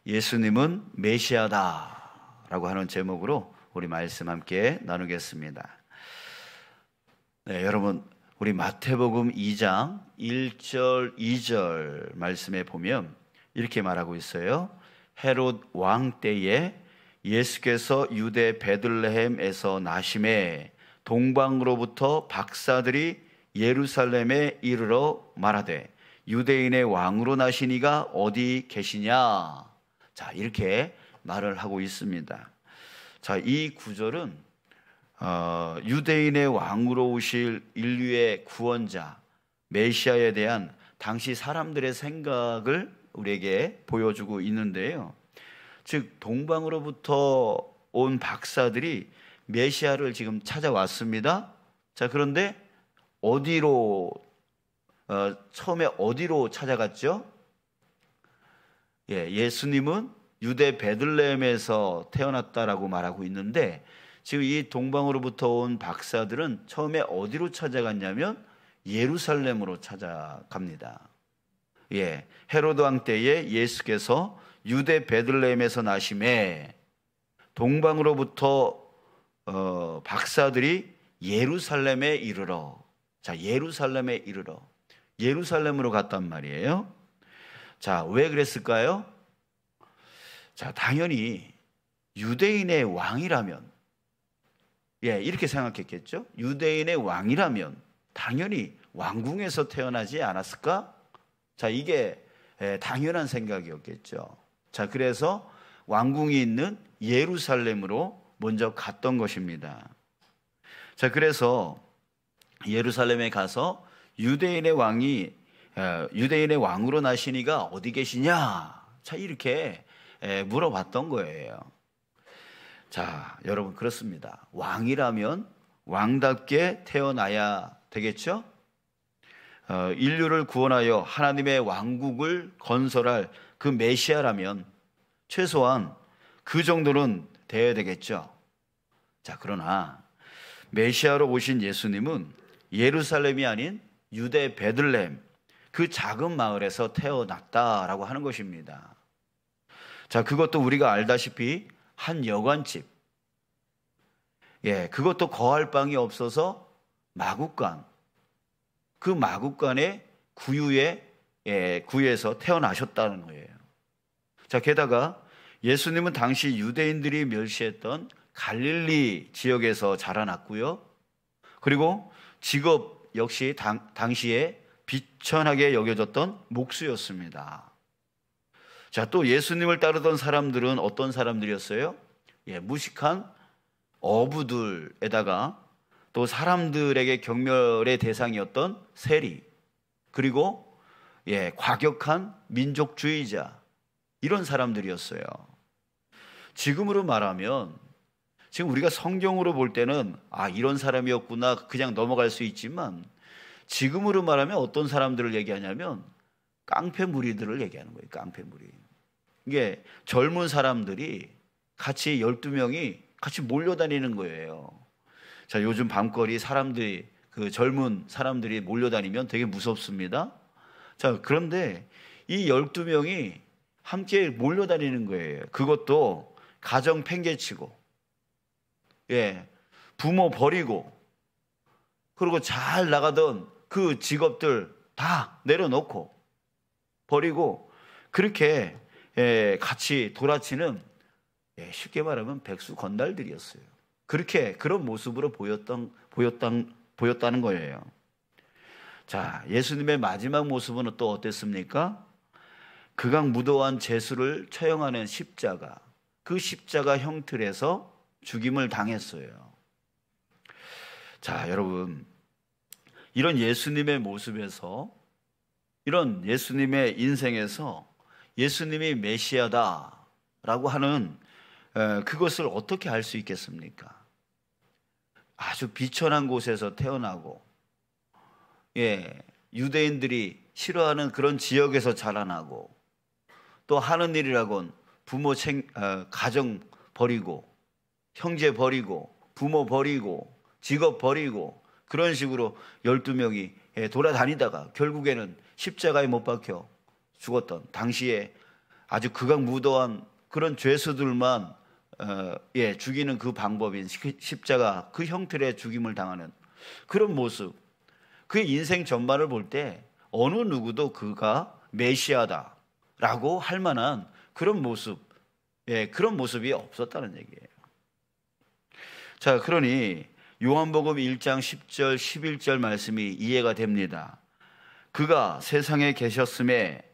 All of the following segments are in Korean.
예수님은 메시아다 라고 하는 제목으로 우리 말씀 함께 나누겠습니다. 네, 여러분, 우리 마태복음 2장 1절 2절 말씀에 보면 이렇게 말하고 있어요. 헤롯 왕 때에 예수께서 유대 베들레헴에서 나심에 동방으로부터 박사들이 예루살렘에 이르러 말하되 유대인의 왕으로 나시니가 어디 계시냐. 자, 이렇게 말을 하고 있습니다. 자, 이 구절은 유대인의 왕으로 오실 인류의 구원자 메시아에 대한 당시 사람들의 생각을 우리에게 보여주고 있는데요. 즉 동방으로부터 온 박사들이 메시아를 지금 찾아왔습니다. 자, 그런데 처음에 어디로 찾아갔죠? 예수님은 유대 베들레헴에서 태어났다라고 말하고 있는데 지금 이 동방으로부터 온 박사들은 처음에 어디로 찾아갔냐면 예루살렘으로 찾아갑니다. 헤로드 왕 때에 예수께서 유대 베들레헴에서 나심에 동방으로부터 박사들이 예루살렘에 이르러, 자, 예루살렘에 이르러 예루살렘으로 갔단 말이에요. 자, 왜 그랬을까요? 자, 당연히 유대인의 왕이라면, 이렇게 생각했겠죠. 유대인의 왕이라면 당연히 왕궁에서 태어나지 않았을까? 자, 이게 당연한 생각이었겠죠. 자, 그래서 왕궁이 있는 예루살렘으로 먼저 갔던 것입니다. 자, 그래서 예루살렘에 가서 유대인의 왕으로 나시니가 어디 계시냐? 자, 이렇게 물어봤던 거예요. 자, 여러분, 그렇습니다. 왕이라면 왕답게 태어나야 되겠죠? 인류를 구원하여 하나님의 왕국을 건설할 그 메시아라면 최소한 그 정도는 돼야 되겠죠. 자, 그러나 메시아로 오신 예수님은 예루살렘이 아닌 유대 베들레헴, 그 작은 마을에서 태어났다라고 하는 것입니다. 자, 그것도 우리가 알다시피 한 여관집, 그것도 거할 방이 없어서 마구간, 그 마구간의 구유에서 태어나셨다는 거예요. 자, 게다가 예수님은 당시 유대인들이 멸시했던 갈릴리 지역에서 자라났고요. 그리고 직업 역시 당시에 비천하게 여겨졌던 목수였습니다. 자, 또 예수님을 따르던 사람들은 어떤 사람들이었어요? 무식한 어부들에다가 또 사람들에게 경멸의 대상이었던 세리, 그리고 과격한 민족주의자, 이런 사람들이었어요. 지금으로 말하면 지금 우리가 성경으로 볼 때는 이런 사람이었구나 그냥 넘어갈 수 있지만 지금으로 말하면 어떤 사람들을 얘기하냐면 깡패 무리들을 얘기하는 거예요. 깡패 무리. 이게 젊은 사람들이 같이 12명이 같이 몰려다니는 거예요. 자, 요즘 밤거리 젊은 사람들이 몰려다니면 되게 무섭습니다. 자, 그런데 이 12명이 함께 몰려다니는 거예요. 그것도 가정 팽개치고, 부모 버리고, 그리고 잘 나가던 그 직업들 다 내려놓고 버리고 그렇게 같이 돌아치는, 쉽게 말하면 백수 건달들이었어요. 그런 모습으로 보였다는 거예요. 자, 예수님의 마지막 모습은 또 어땠습니까? 극악무도한 제수를 처형하는 십자가, 그 십자가 형틀에서 죽임을 당했어요. 자, 여러분, 이런 예수님의 모습에서, 이런 예수님의 인생에서 예수님이 메시아다라고 하는 그것을 어떻게 알 수 있겠습니까? 아주 비천한 곳에서 태어나고, 유대인들이 싫어하는 그런 지역에서 자라나고, 또 하는 일이라곤 가정 버리고, 형제 버리고, 부모 버리고, 직업 버리고, 그런 식으로 12명이 돌아다니다가 결국에는 십자가에 못 박혀 죽었던 당시에 아주 극악무도한 그런 죄수들만 죽이는 그 방법인 십자가, 그 형태의 죽임을 당하는 그런 모습, 그의 인생 전반을 볼 때 어느 누구도 그가 메시아다라고 할 만한 그런 모습, 그런 모습이 없었다는 얘기예요. 자, 그러니 요한복음 1장 10절 11절 말씀이 이해가 됩니다. 그가 세상에 계셨음에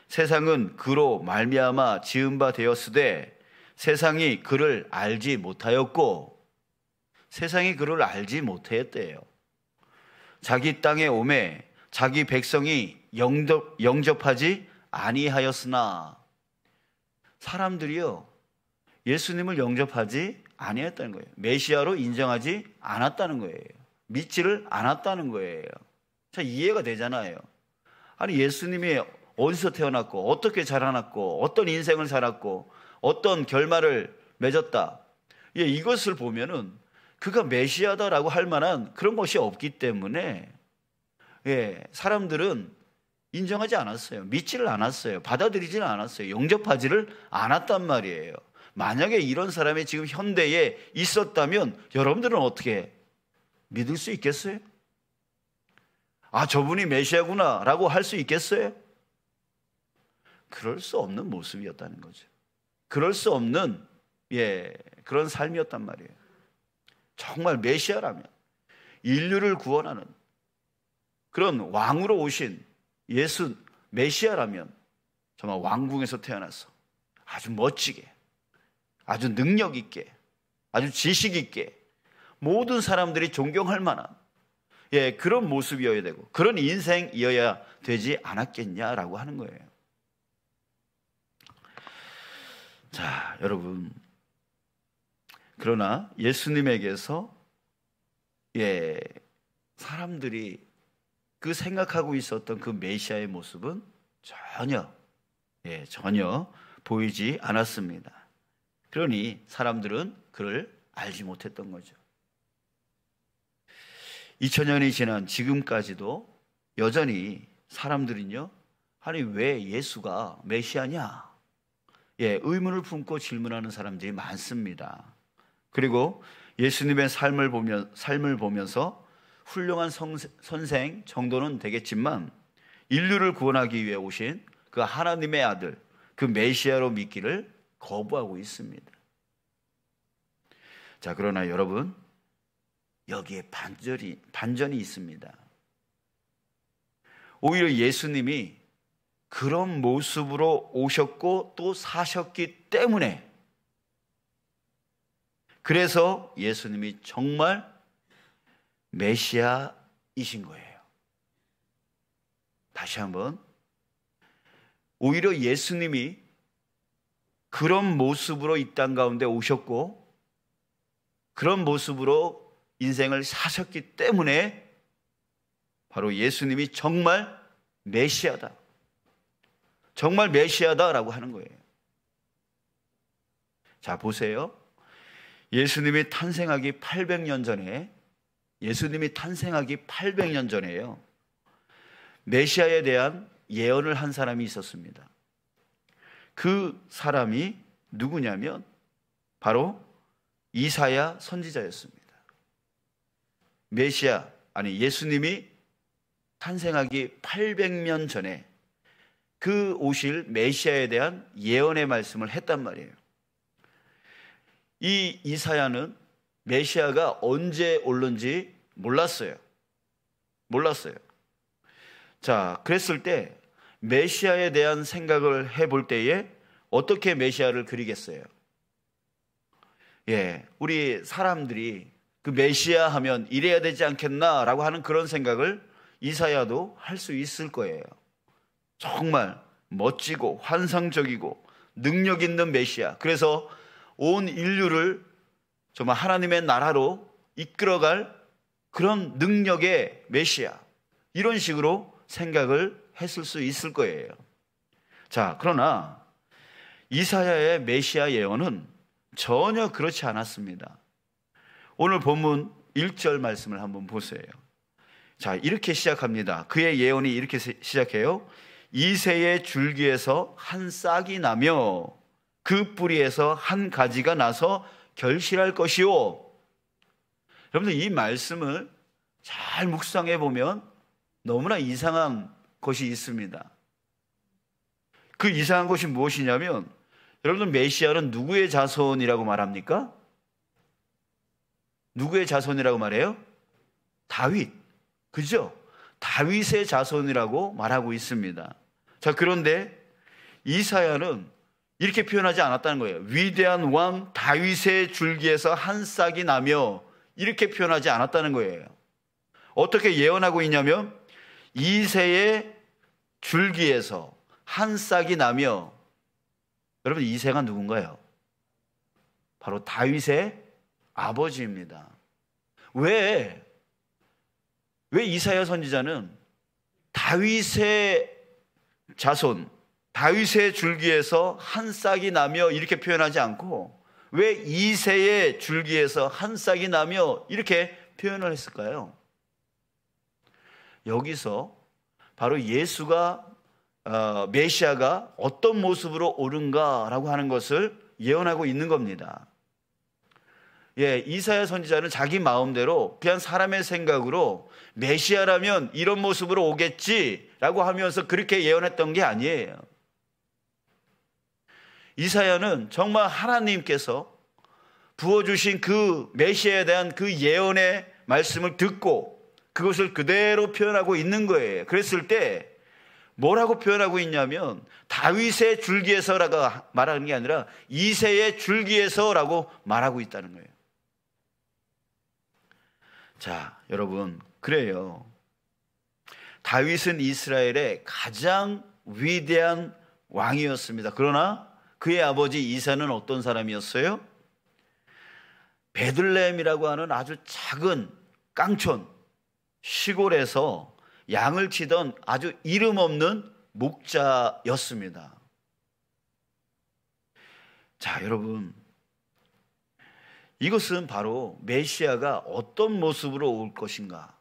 세상은 그로 말미암아 지은 바 되었으되 세상이 그를 알지 못하였고, 세상이 그를 알지 못하였대요. 자기 땅에 오매 자기 백성이 영접하지 아니하였으나, 사람들이요 예수님을 영접하지 아니했다는 거예요. 메시아로 인정하지 않았다는 거예요. 믿지를 않았다는 거예요. 자, 이해가 되잖아요. 아니, 예수님이 어디서 태어났고 어떻게 자라났고 어떤 인생을 살았고 어떤 결말을 맺었다, 이것을 보면은 그가 메시아다라고 할 만한 그런 것이 없기 때문에 사람들은 인정하지 않았어요. 믿지를 않았어요. 받아들이지는 않았어요. 영접하지를 않았단 말이에요. 만약에 이런 사람이 지금 현대에 있었다면 여러분들은 어떻게 믿을 수 있겠어요? 아, 저분이 메시아구나 라고 할 수 있겠어요? 그럴 수 없는 모습이었다는 거죠. 그럴 수 없는 그런 삶이었단 말이에요. 정말 메시아라면, 인류를 구원하는 그런 왕으로 오신 예수 메시아라면 정말 왕궁에서 태어나서 아주 멋지게, 아주 능력 있게, 아주 지식 있게 모든 사람들이 존경할 만한 그런 모습이어야 되고 그런 인생이어야 되지 않았겠냐라고 하는 거예요. 자, 여러분, 그러나 예수님에게서 사람들이 그 생각하고 있었던 그 메시아의 모습은 전혀 보이지 않았습니다. 그러니 사람들은 그를 알지 못했던 거죠. 2000년이 지난 지금까지도 여전히 사람들은요, 아니 왜 예수가 메시아냐? 의문을 품고 질문하는 사람들이 많습니다. 그리고 예수님의 삶을 보면서 훌륭한 선생 정도는 되겠지만 인류를 구원하기 위해 오신 그 하나님의 아들, 그 메시아로 믿기를 거부하고 있습니다. 자, 그러나 여러분, 여기에 반전이 있습니다. 오히려 예수님이 그런 모습으로 오셨고 또 사셨기 때문에, 그래서 예수님이 정말 메시아이신 거예요. 다시 한번, 오히려 예수님이 그런 모습으로 이 땅 가운데 오셨고 그런 모습으로 인생을 사셨기 때문에 바로 예수님이 정말 메시아다, 정말 메시아다라고 하는 거예요. 자, 보세요. 예수님이 탄생하기 800년 전에요, 메시아에 대한 예언을 한 사람이 있었습니다. 그 사람이 누구냐면 바로 이사야 선지자였습니다. 예수님이 탄생하기 800년 전에 그 오실 메시아에 대한 예언의 말씀을 했단 말이에요. 이 이사야는 메시아가 언제 올는지 몰랐어요. 자, 그랬을 때 메시아에 대한 생각을 해볼 때에 어떻게 메시아를 그리겠어요? 우리 사람들이 그 메시아 하면 이래야 되지 않겠나라고 하는 그런 생각을 이사야도 할 수 있을 거예요. 정말 멋지고 환상적이고 능력 있는 메시아, 그래서 온 인류를 정말 하나님의 나라로 이끌어갈 그런 능력의 메시아, 이런 식으로 생각을 했을 수 있을 거예요. 자, 그러나 이사야의 메시아 예언은 전혀 그렇지 않았습니다. 오늘 본문 1절 말씀을 한번 보세요. 자, 이렇게 시작합니다. 그의 예언이 이렇게 시작해요. 이새의 줄기에서 한 싹이 나며 그 뿌리에서 한 가지가 나서 결실할 것이요. 여러분들, 이 말씀을 잘 묵상해 보면 너무나 이상한 것이 있습니다. 그 이상한 것이 무엇이냐면, 여러분들, 메시아는 누구의 자손이라고 말합니까? 누구의 자손이라고 말해요? 다윗. 그죠? 다윗의 자손이라고 말하고 있습니다. 자, 그런데 이사야는 이렇게 표현하지 않았다는 거예요. 위대한 왕 다윗의 줄기에서 한 싹이 나며, 이렇게 표현하지 않았다는 거예요. 어떻게 예언하고 있냐면, 이새의 줄기에서 한 싹이 나며. 여러분, 이새가 누군가요? 바로 다윗의 아버지입니다. 왜 이사야 선지자는 다윗의 자손, 다윗의 줄기에서 한 싹이 나며 이렇게 표현하지 않고 왜 이새의 줄기에서 한 싹이 나며 이렇게 표현을 했을까요? 여기서 바로 예수가 메시아가 어떤 모습으로 오는가라고 하는 것을 예언하고 있는 겁니다. 이사야 선지자는 자기 마음대로 그냥 사람의 생각으로 메시아라면 이런 모습으로 오겠지라고 하면서 그렇게 예언했던 게 아니에요. 이사야는 정말 하나님께서 부어주신 그 메시아에 대한 그 예언의 말씀을 듣고 그것을 그대로 표현하고 있는 거예요. 그랬을 때 뭐라고 표현하고 있냐면, 다윗의 줄기에서라고 말하는 게 아니라 이새의 줄기에서라고 말하고 있다는 거예요. 자, 여러분, 그래요. 다윗은 이스라엘의 가장 위대한 왕이었습니다. 그러나 그의 아버지 이사는 어떤 사람이었어요? 베들레헴이라고 하는 아주 작은 깡촌 시골에서 양을 치던 아주 이름 없는 목자였습니다. 자, 여러분, 이것은 바로 메시아가 어떤 모습으로 올 것인가,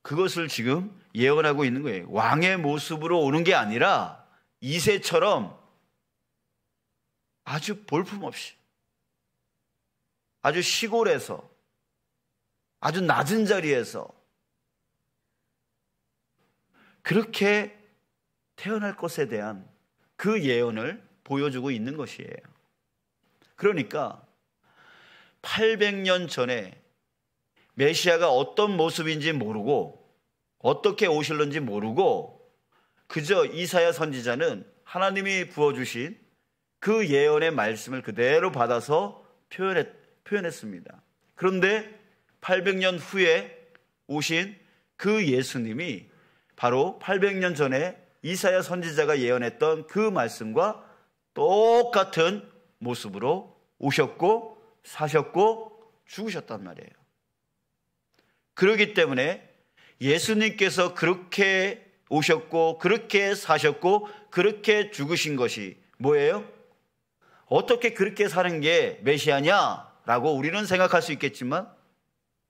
그것을 지금 예언하고 있는 거예요. 왕의 모습으로 오는 게 아니라 이새처럼 아주 볼품없이, 아주 시골에서, 아주 낮은 자리에서 그렇게 태어날 것에 대한 그 예언을 보여주고 있는 것이에요. 그러니까 800년 전에 메시아가 어떤 모습인지 모르고 어떻게 오실는지 모르고 그저 이사야 선지자는 하나님이 부어주신 그 예언의 말씀을 그대로 받아서 표현했습니다. 그런데 800년 후에 오신 그 예수님이 바로 800년 전에 이사야 선지자가 예언했던 그 말씀과 똑같은 모습으로 오셨고 사셨고 죽으셨단 말이에요. 그렇기 때문에 예수님께서 그렇게 오셨고 그렇게 사셨고 그렇게 죽으신 것이 뭐예요? 어떻게 그렇게 사는 게 메시아냐라고 우리는 생각할 수 있겠지만,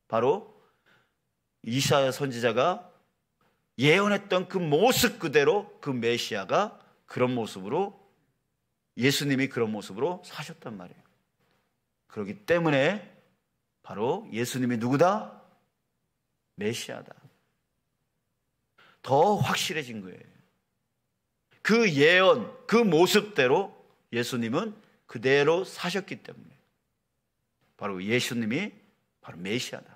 바로 이사야 선지자가 예언했던 그 모습 그대로 그 메시아가 그런 모습으로, 예수님이 그런 모습으로 사셨단 말이에요. 그렇기 때문에 바로 예수님이 누구다? 메시아다. 더 확실해진 거예요. 그 예언, 그 모습대로 예수님은 그대로 사셨기 때문에 바로 예수님이 바로 메시아다.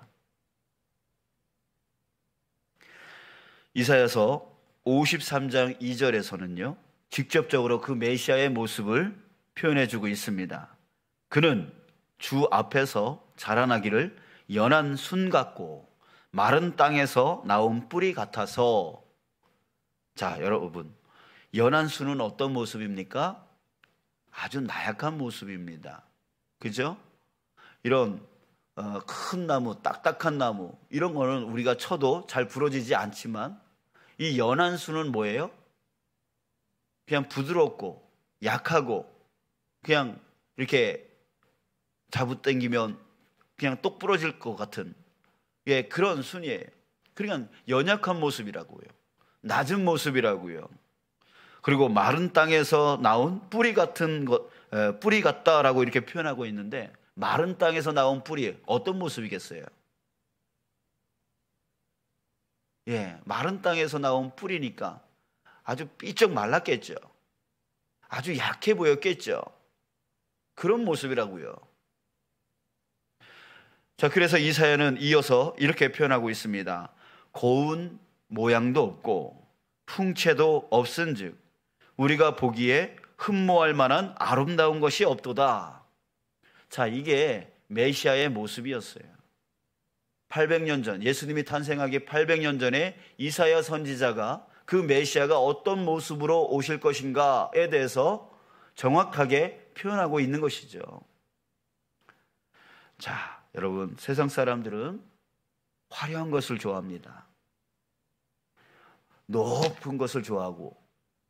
이사야서 53장 2절에서는요 직접적으로 그 메시아의 모습을 표현해주고 있습니다. 그는 주 앞에서 자라나기를 연한 순 같고 마른 땅에서 나온 뿌리 같아서. 자, 여러분, 연한 순은 어떤 모습입니까? 아주 나약한 모습입니다. 그죠? 이런 큰 나무, 딱딱한 나무, 이런 거는 우리가 쳐도 잘 부러지지 않지만, 이 연한 순은 뭐예요? 그냥 부드럽고 약하고 그냥 이렇게 잡아당기면 그냥 똑 부러질 것 같은 그런 순이에요. 그러니까 연약한 모습이라고요. 낮은 모습이라고요. 그리고 마른 땅에서 나온 뿌리 같은 것, 뿌리 같다라고 이렇게 표현하고 있는데, 마른 땅에서 나온 뿌리 어떤 모습이겠어요? 예, 마른 땅에서 나온 뿌리니까 아주 삐쩍 말랐겠죠. 아주 약해 보였겠죠. 그런 모습이라고요. 자, 그래서 이사야는 이어서 이렇게 표현하고 있습니다. 고운 모양도 없고 풍채도 없은즉 우리가 보기에 흠모할 만한 아름다운 것이 없도다. 자, 이게 메시아의 모습이었어요. 800년 전, 예수님이 탄생하기 800년 전에 이사야 선지자가 그 메시아가 어떤 모습으로 오실 것인가에 대해서 정확하게 표현하고 있는 것이죠. 자, 여러분, 세상 사람들은 화려한 것을 좋아합니다. 높은 것을 좋아하고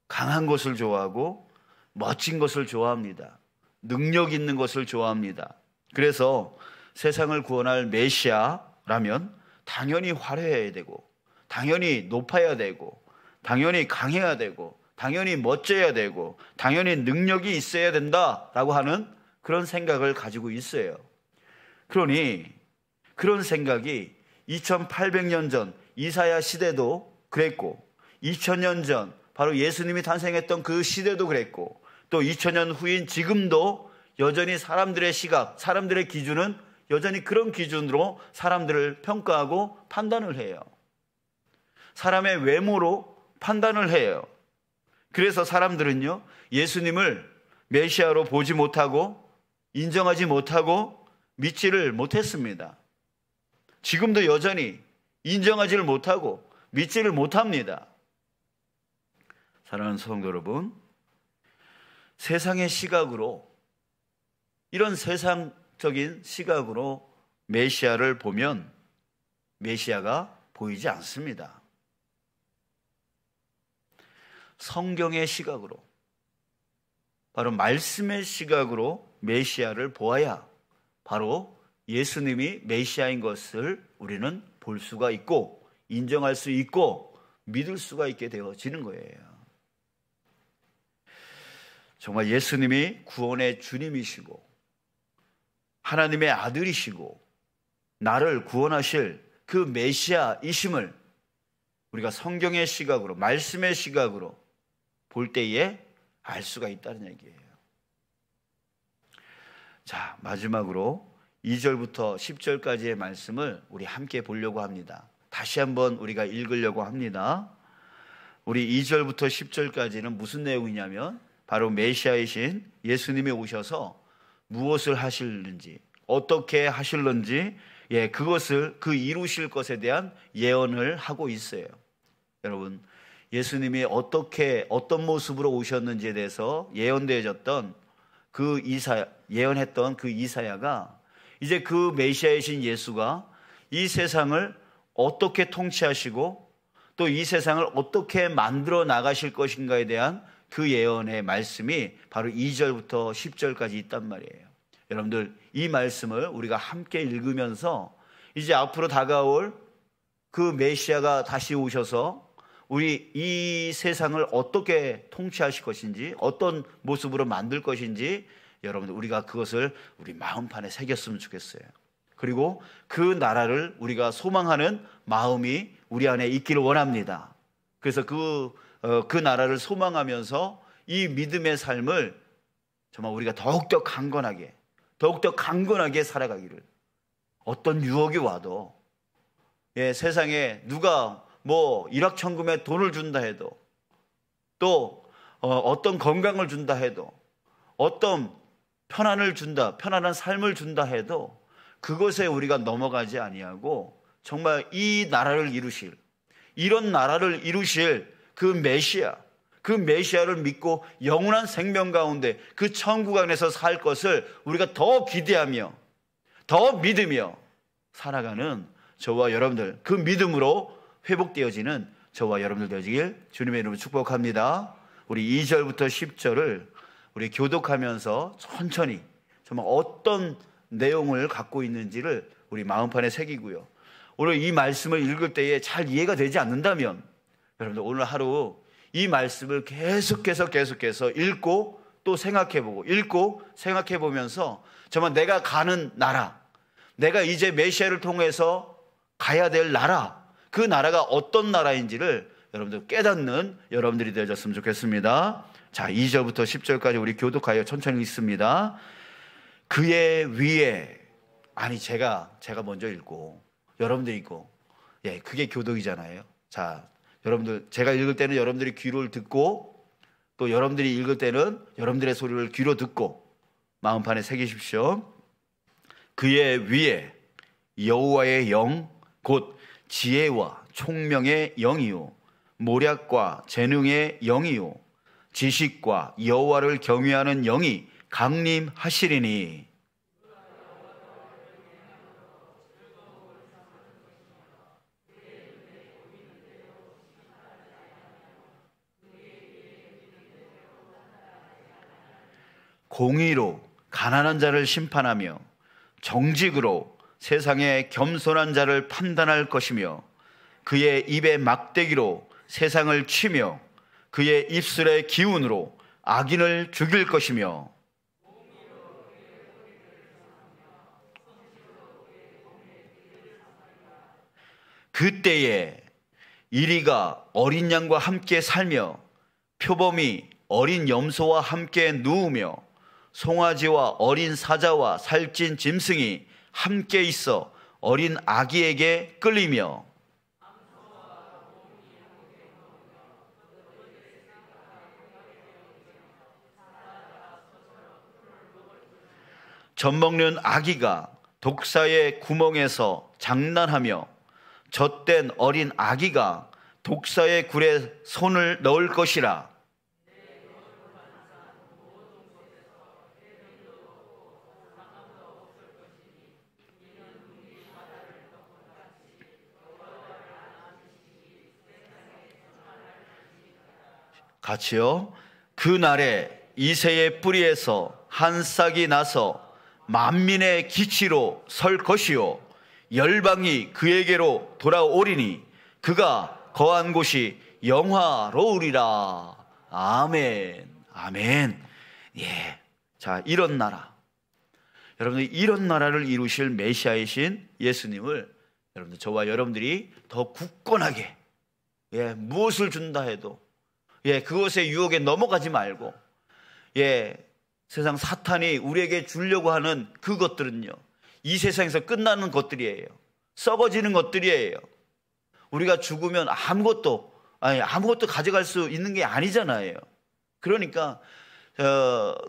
강한 것을 좋아하고 멋진 것을 좋아합니다. 능력 있는 것을 좋아합니다. 그래서 세상을 구원할 메시아라면 당연히 화려해야 되고, 당연히 높아야 되고, 당연히 강해야 되고, 당연히 멋져야 되고, 당연히 능력이 있어야 된다라고 하는 그런 생각을 가지고 있어요. 그러니 그런 생각이 2800년 전 이사야 시대도 그랬고, 2000년 전 바로 예수님이 탄생했던 그 시대도 그랬고, 또 2000년 후인 지금도 여전히 사람들의 시각, 사람들의 기준은 여전히 그런 기준으로 사람들을 평가하고 판단을 해요. 사람의 외모로 판단을 해요. 그래서 사람들은요, 예수님을 메시아로 보지 못하고 인정하지 못하고 믿지를 못했습니다. 지금도 여전히 인정하지를 못하고 믿지를 못합니다. 사랑하는 성도 여러분, 세상의 시각으로, 이런 세상적인 시각으로 메시아를 보면 메시아가 보이지 않습니다. 성경의 시각으로, 바로 말씀의 시각으로 메시아를 보아야 바로 예수님이 메시아인 것을 우리는 볼 수가 있고 인정할 수 있고 믿을 수가 있게 되어지는 거예요. 정말 예수님이 구원의 주님이시고 하나님의 아들이시고 나를 구원하실 그 메시아이심을 우리가 성경의 시각으로, 말씀의 시각으로 볼 때에 알 수가 있다는 얘기예요. 자, 마지막으로 2절부터 10절까지의 말씀을 우리 함께 보려고 합니다. 다시 한번 우리가 읽으려고 합니다. 우리 2절부터 10절까지는 무슨 내용이냐면 바로 메시아이신 예수님이 오셔서 무엇을 하실는지, 어떻게 하실는지, 그것을, 그 이루실 것에 대한 예언을 하고 있어요. 여러분, 예수님이 어떻게, 어떤 모습으로 오셨는지에 대해서 예언되어졌던 예언했던 그 이사야가 이제 그 메시아이신 예수가 이 세상을 어떻게 통치하시고 또 이 세상을 어떻게 만들어 나가실 것인가에 대한 그 예언의 말씀이 바로 2절부터 10절까지 있단 말이에요. 여러분들, 이 말씀을 우리가 함께 읽으면서 이제 앞으로 다가올 그 메시아가 다시 오셔서 우리 이 세상을 어떻게 통치하실 것인지, 어떤 모습으로 만들 것인지 여러분들 우리가 그것을 우리 마음판에 새겼으면 좋겠어요. 그리고 그 나라를 우리가 소망하는 마음이 우리 안에 있기를 원합니다. 그래서 그 나라를 소망하면서 이 믿음의 삶을 정말 우리가 더욱더 강건하게 살아가기를, 어떤 유혹이 와도, 세상에 누가 뭐 일확천금에 돈을 준다 해도, 또 어떤 건강을 준다 해도, 어떤 편안한 삶을 준다 해도 그것에 우리가 넘어가지 아니하고 정말 이 나라를 이루실, 이런 나라를 이루실 그 메시아를 믿고 영원한 생명 가운데 그 천국 안에서 살 것을 우리가 더 기대하며 더 믿으며 살아가는 저와 여러분들, 그 믿음으로 회복되어지는 저와 여러분들 되어지길 주님의 이름으로 축복합니다. 우리 2절부터 10절을 우리 교독하면서 천천히 정말 어떤 내용을 갖고 있는지를 우리 마음판에 새기고요. 오늘 이 말씀을 읽을 때에 잘 이해가 되지 않는다면 여러분들 오늘 하루 이 말씀을 계속해서 읽고 또 생각해보고 읽고 생각해보면서 정말 내가 가는 나라, 내가 이제 메시아를 통해서 가야 될 나라, 그 나라가 어떤 나라인지를 여러분들 깨닫는 여러분들이 되셨으면 좋겠습니다. 자, 2절부터 10절까지 우리 교독하여 천천히 읽습니다. 그의 위에, 아니 제가 먼저 읽고 여러분들 읽고, 예, 그게 교독이잖아요. 자, 여러분들, 제가 읽을 때는 여러분들이 귀를 듣고, 또 여러분들이 읽을 때는 여러분들의 소리를 귀로 듣고 마음판에 새기십시오. 그의 위에 여호와의 영, 곧 지혜와 총명의 영이요 모략과 재능의 영이요 지식과 여호와를 경외하는 영이 강림하시리니, 공의로 가난한 자를 심판하며 정직으로 세상의 겸손한 자를 판단할 것이며, 그의 입의 막대기로 세상을 치며 그의 입술의 기운으로 악인을 죽일 것이며, 그때에 이리가 어린 양과 함께 살며 표범이 어린 염소와 함께 누우며 송아지와 어린 사자와 살찐 짐승이 함께 있어 어린 아기에게 끌리며, 젖먹는 아기가 독사의 구멍에서 장난하며 젖된 어린 아기가 독사의 굴에 손을 넣을 것이라. 같이요. 그날에 이새의 뿌리에서 한 싹이 나서 만민의 기치로 설 것이요 열방이 그에게로 돌아오리니 그가 거한 곳이 영화로우리라. 아멘. 아멘. 예. 자, 이런 나라, 여러분들, 이런 나라를 이루실 메시아이신 예수님을 여러분들, 저와 여러분들이 더 굳건하게, 예, 무엇을 준다 해도, 예, 그것의 유혹에 넘어가지 말고, 예, 세상 사탄이 우리에게 주려고 하는 그것들은요, 이 세상에서 끝나는 것들이에요. 썩어지는 것들이에요. 우리가 죽으면 아무것도 가져갈 수 있는 게 아니잖아요. 그러니까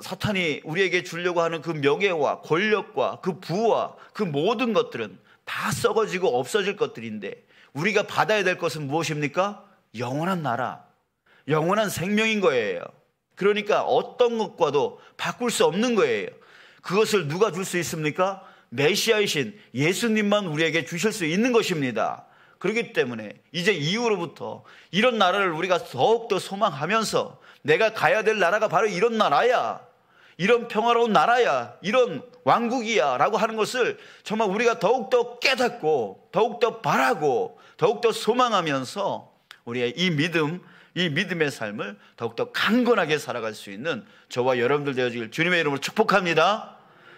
사탄이 우리에게 주려고 하는 그 명예와 권력과 그 부와 그 모든 것들은 다 썩어지고 없어질 것들인데, 우리가 받아야 될 것은 무엇입니까? 영원한 나라, 영원한 생명인 거예요. 그러니까 어떤 것과도 바꿀 수 없는 거예요. 그것을 누가 줄 수 있습니까? 메시아이신 예수님만 우리에게 주실 수 있는 것입니다. 그렇기 때문에 이제 이후로부터 이런 나라를 우리가 더욱더 소망하면서, 내가 가야 될 나라가 바로 이런 나라야, 이런 평화로운 나라야, 이런 왕국이야 라고 하는 것을 정말 우리가 더욱더 깨닫고 더욱더 바라고 더욱더 소망하면서 우리의 이 믿음의 삶을 더욱더 강건하게 살아갈 수 있는 저와 여러분들 되어지길 주님의 이름으로 축복합니다.